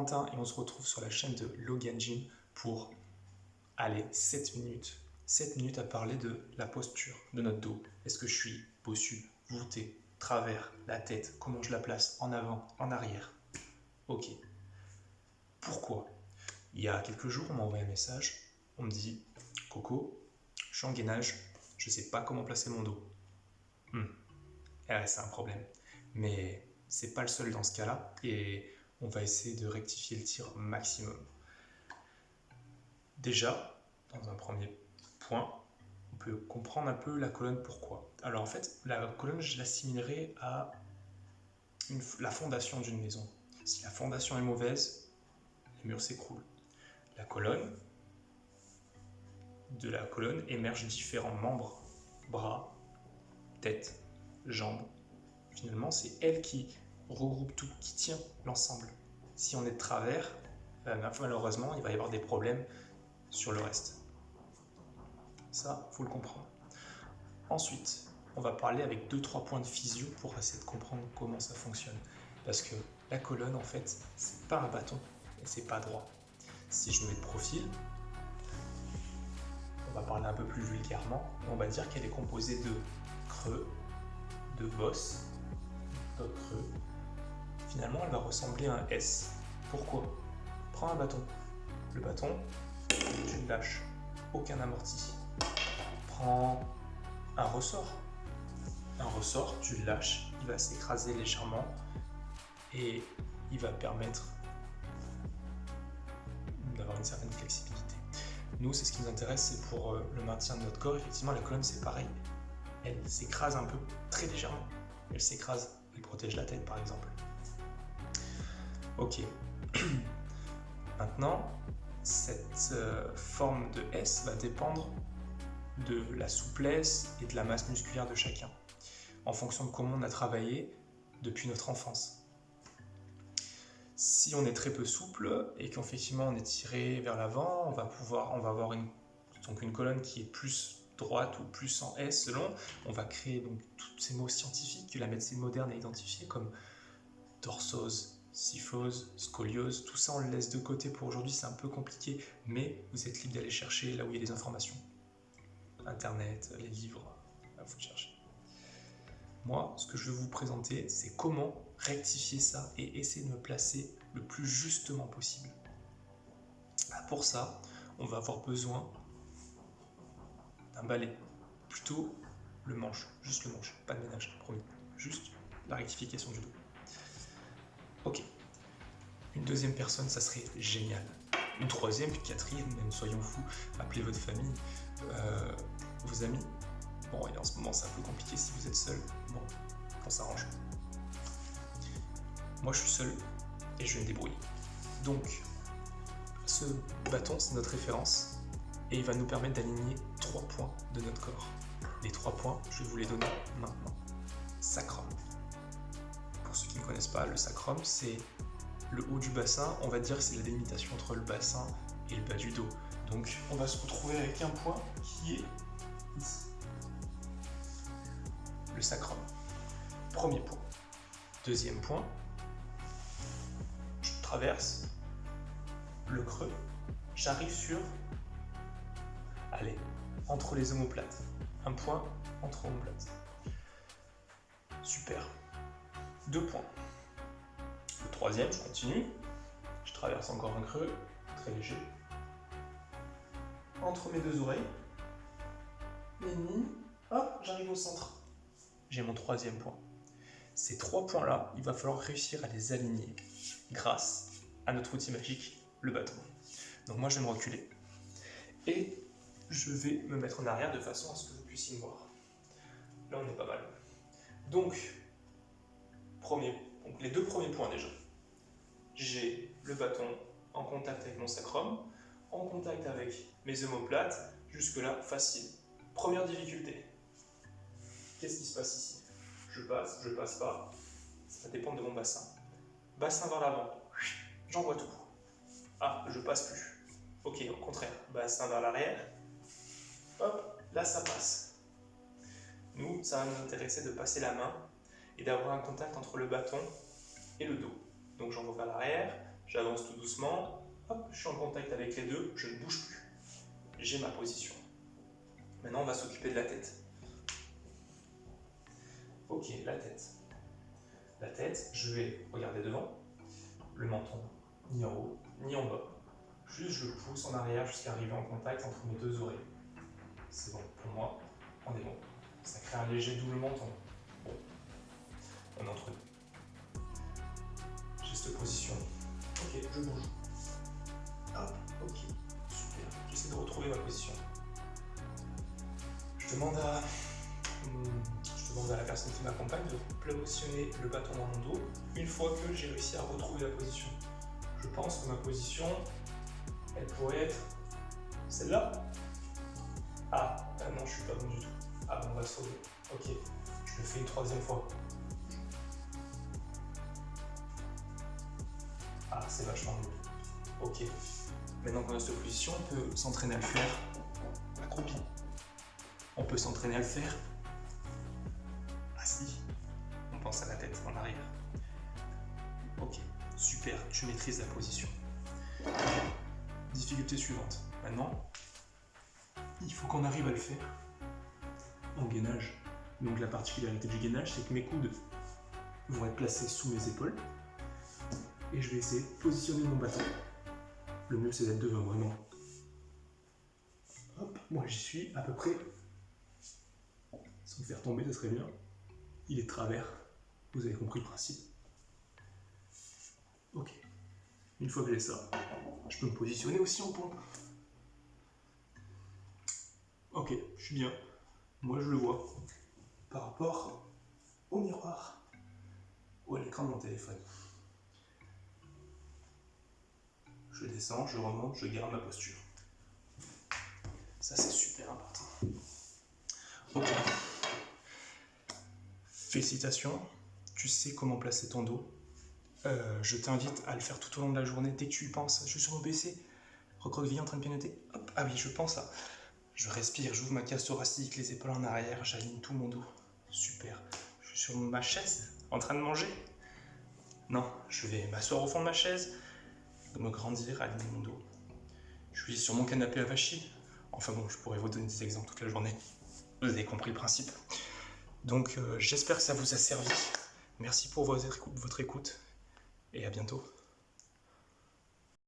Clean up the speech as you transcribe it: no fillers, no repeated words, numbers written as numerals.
Corentin et on se retrouve sur la chaîne de Logan Gym pour, 7 minutes. 7 minutes à parler de la posture de notre dos. Est-ce que je suis bossu, voûté, travers, la tête, comment je la place, en avant, en arrière? Ok. Pourquoi? Il y a quelques jours, on m'a envoyé un message, on me dit « Coco, je suis en gainage, je ne sais pas comment placer mon dos. » C'est un problème. Mais c'est pas le seul dans ce cas-là et on va essayer de rectifier le tir maximum. Déjà, dans un premier point, on peut comprendre un peu la colonne pourquoi. Alors en fait, la colonne, je l'assimilerai à la fondation d'une maison. Si la fondation est mauvaise, les murs s'écroulent. De la colonne émergent différents membres, bras, tête, jambes. Finalement, c'est elle qui regroupe tout, qui tient l'ensemble. Si on est de travers, malheureusement, il va y avoir des problèmes sur le reste. Ça, il faut le comprendre. Ensuite, on va parler avec 2-3 points de physio pour essayer de comprendre comment ça fonctionne. Parce que la colonne, en fait, c'est pas un bâton et c'est pas droit. Si je me mets de profil, on va parler un peu plus vulgairement, on va dire qu'elle est composée de creux, de bosses, d'autres creux. Finalement, elle va ressembler à un S. Pourquoi? Prends un bâton. Le bâton, tu le lâches. Aucun amorti. Prends un ressort. Un ressort, tu le lâches, il va s'écraser légèrement et il va permettre d'avoir une certaine flexibilité. Nous, c'est ce qui nous intéresse, c'est pour le maintien de notre corps. Effectivement, la colonne, c'est pareil. Elle s'écrase un peu, très légèrement. Elle s'écrase, elle protège la tête, par exemple. Ok. Maintenant, cette forme de S va dépendre de la souplesse et de la masse musculaire de chacun, en fonction de comment on a travaillé depuis notre enfance. Si on est très peu souple et qu'effectivement on est tiré vers l'avant, on va avoir une colonne qui est plus droite ou plus en S selon. On va créer donc tous ces mots scientifiques que la médecine moderne a identifiés comme torsose, syphose, scoliose. Tout ça on le laisse de côté pour aujourd'hui, c'est un peu compliqué, mais vous êtes libre d'aller chercher là où il y a des informations. Internet, les livres, là vous cherchez. Moi, ce que je vais vous présenter, c'est comment rectifier ça et essayer de me placer le plus justement possible. Pour ça, on va avoir besoin d'un balai, plutôt le manche, juste le manche, pas de ménage, promis, juste la rectification du dos. Ok, une deuxième personne, ça serait génial. Une troisième, puis quatrième, même soyons fous, appelez votre famille, vos amis. Bon, et en ce moment, c'est un peu compliqué si vous êtes seul. Bon, on s'arrange. Moi, je suis seul et je vais me débrouiller. Donc, ce bâton, c'est notre référence et il va nous permettre d'aligner 3 points de notre corps. Les 3 points, je vais vous les donner maintenant. Sacrum. Pour ceux qui ne connaissent pas, le sacrum, c'est le haut du bassin. On va dire que c'est la délimitation entre le bassin et le bas du dos. Donc, on va se retrouver avec un point qui est ici. Le sacrum. Premier point. Deuxième point, je traverse le creux, j'arrive entre les omoplates. Un point entre omoplates. Super. 2 points. Le troisième, je continue, je traverse encore un creux, très léger, entre mes 2 oreilles, et hop, j'arrive au centre. J'ai mon 3e point. Ces 3 points-là, il va falloir réussir à les aligner grâce à notre outil magique, le bâton. Donc moi, je vais me reculer et je vais me mettre en arrière de façon à ce que vous puissiez me voir. Là, on est pas mal. Donc les 2 premiers points déjà. J'ai le bâton en contact avec mon sacrum, en contact avec mes omoplates, jusque-là, facile. Première difficulté. Qu'est-ce qui se passe ici? Je passe pas, ça va dépendre de mon bassin. Bassin vers l'avant, j'envoie tout. Ah, je passe plus. Ok, au contraire, bassin vers l'arrière, hop, là ça passe. Nous, ça va nous intéresser de passer la main et d'avoir un contact entre le bâton et le dos. Donc j'envoie vers l'arrière, J'avance tout doucement, hop, je suis en contact avec les deux, je ne bouge plus. J'ai ma position. Maintenant, on va s'occuper de la tête. Ok, la tête. La tête, je vais regarder devant, le menton, ni en haut, ni en bas. Juste, je le pousse en arrière jusqu'à arriver en contact entre mes deux oreilles. C'est bon, pour moi, on est bon. Ça crée un léger double menton. Bon, on est entre nous. J'ai cette position. Ok, je bouge. Hop, ok, super. J'essaie de retrouver ma position. Je demande à la personne qui m'accompagne de positionner le bâton dans mon dos une fois que j'ai réussi à retrouver la position. Je pense que ma position, elle pourrait être celle-là. Ah non, je suis pas bon du tout. Ah, on va se sauver. Ok, je le fais une troisième fois. Ah, c'est vachement mieux. Ok. Maintenant qu'on a cette position, on peut s'entraîner à le faire accroupi. On peut s'entraîner à le faire assis. On pense à la tête en arrière. Ok, super, tu maîtrises la position. Difficulté suivante. Maintenant, il faut qu'on arrive à le faire en gainage. Donc la particularité du gainage, c'est que mes coudes vont être placés sous mes épaules et je vais essayer de positionner mon bâton. Le mieux, c'est d'être devant, vraiment. Hop, moi j'y suis à peu près. Sans me faire tomber, ça serait bien. Il est de travers. Vous avez compris le principe. Ok. Une fois que j'ai ça, je peux me positionner aussi en pompe. Ok, je suis bien. Moi, je le vois par rapport au miroir ou à l'écran de mon téléphone. Je descends, je remonte, je garde ma posture. Ça, c'est super important. Ok. Félicitations, tu sais comment placer ton dos. Je t'invite à le faire tout au long de la journée. Dès que tu y penses, je suis sur mon PC, recroquevillé en train de pianoter. Hop, ah oui, je pense à. Je respire, j'ouvre ma cage thoracique, les épaules en arrière, j'aligne tout mon dos. Super. Je suis sur ma chaise, en train de manger. Non, je vais m'asseoir au fond de ma chaise, me grandir, aligner mon dos. Je suis sur mon canapé à Vachy. Enfin bon, je pourrais vous donner des exemples toute la journée. Vous avez compris le principe. Donc j'espère que ça vous a servi. Merci pour votre écoute et à bientôt.